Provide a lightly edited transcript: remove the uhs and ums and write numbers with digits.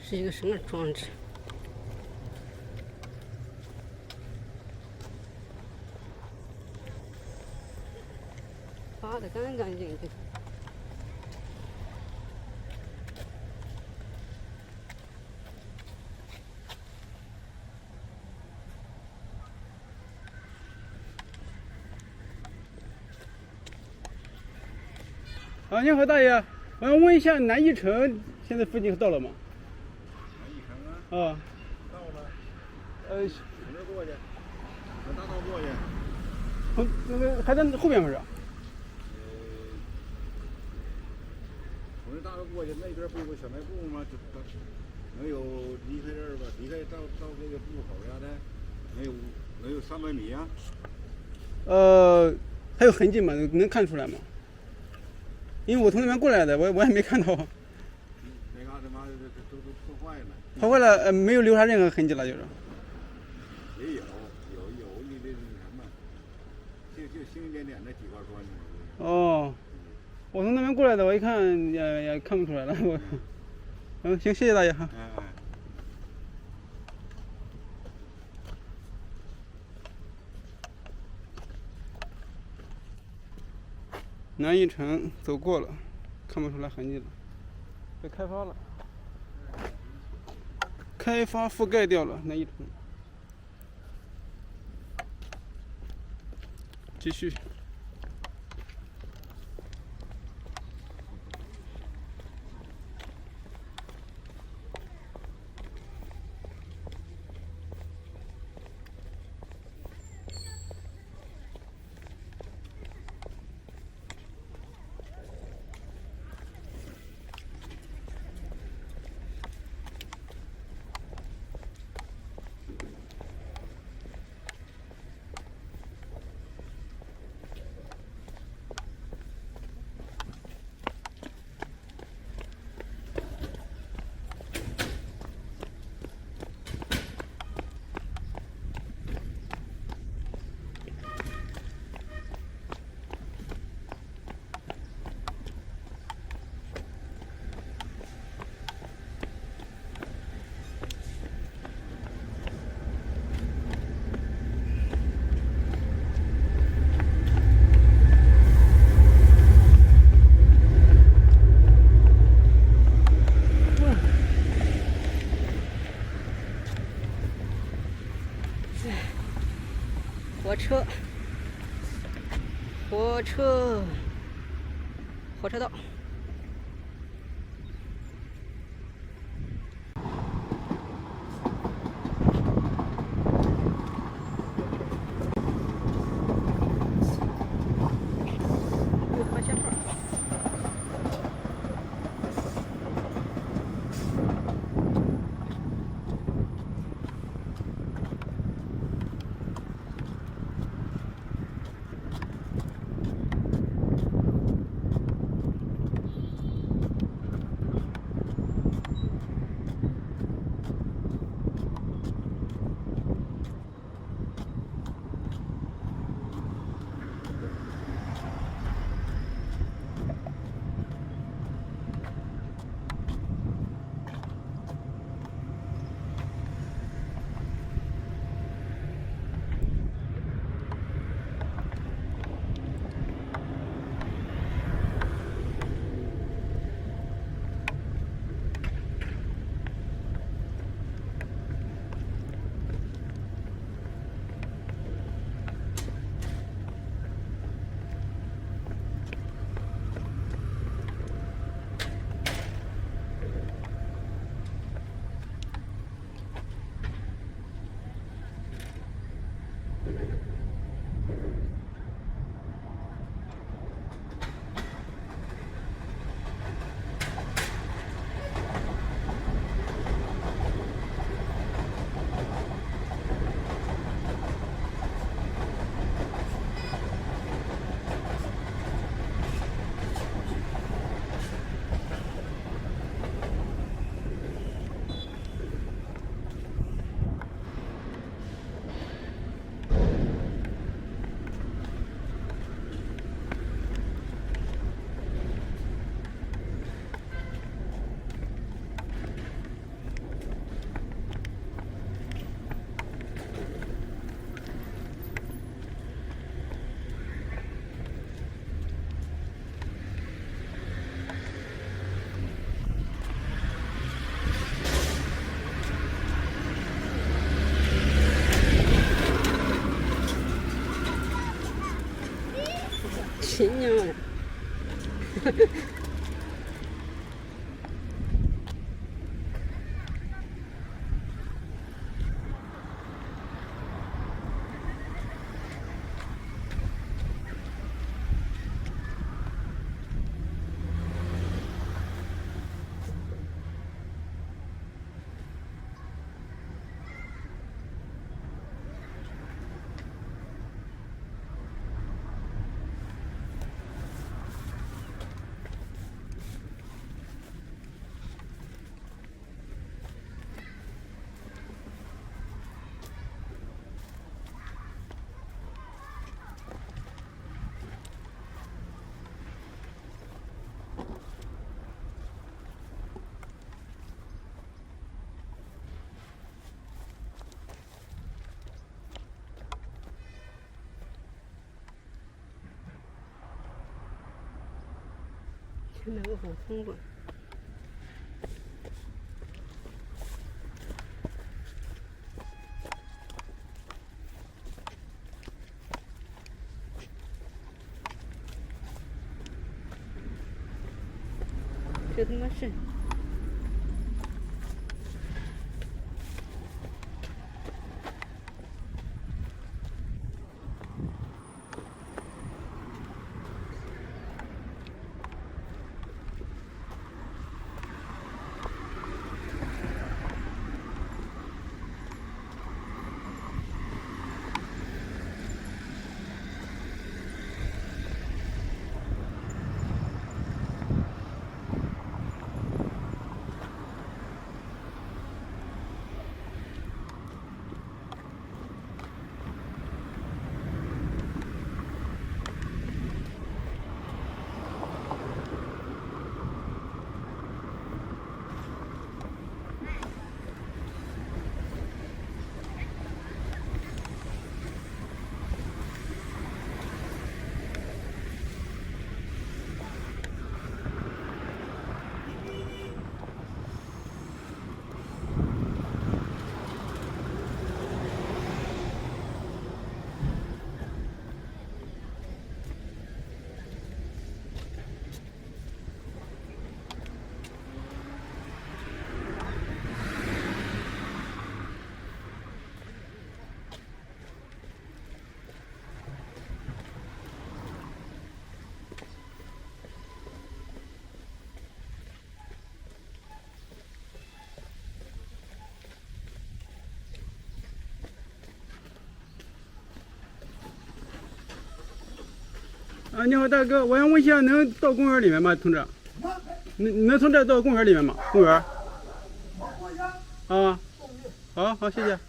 是一个什么装置？扒得干干净净。啊，你好，大爷，我想问一下，南一城现在附近到了吗？南一城啊，啊，到了，从这儿过去，从大道过去，从那个还在后边不是？从这大道过去，那边不有个小卖部吗？能有离开这儿吧？离开到这个路口啥的，能有300米啊？还有痕迹吗？能看出来吗？因为我从那边过来的，我也没看到。那嘎他妈的都破坏了。破坏了，没有留下任何痕迹了，就是。也有你这什么，就星点点那几块砖头。哦，我从那边过来的，我一看也看不出来了。行，谢谢大爷哈。南一城走过了，看不出来痕迹了，被开发了，开发覆盖掉了南一城。继续。火车道。画线号。亲娘了。前面个红红的。这他妈是。啊，你好，大哥，我想问一下，能到公园里面吗，同志？你能从这儿到公园里面吗？公园？啊，好好，谢谢。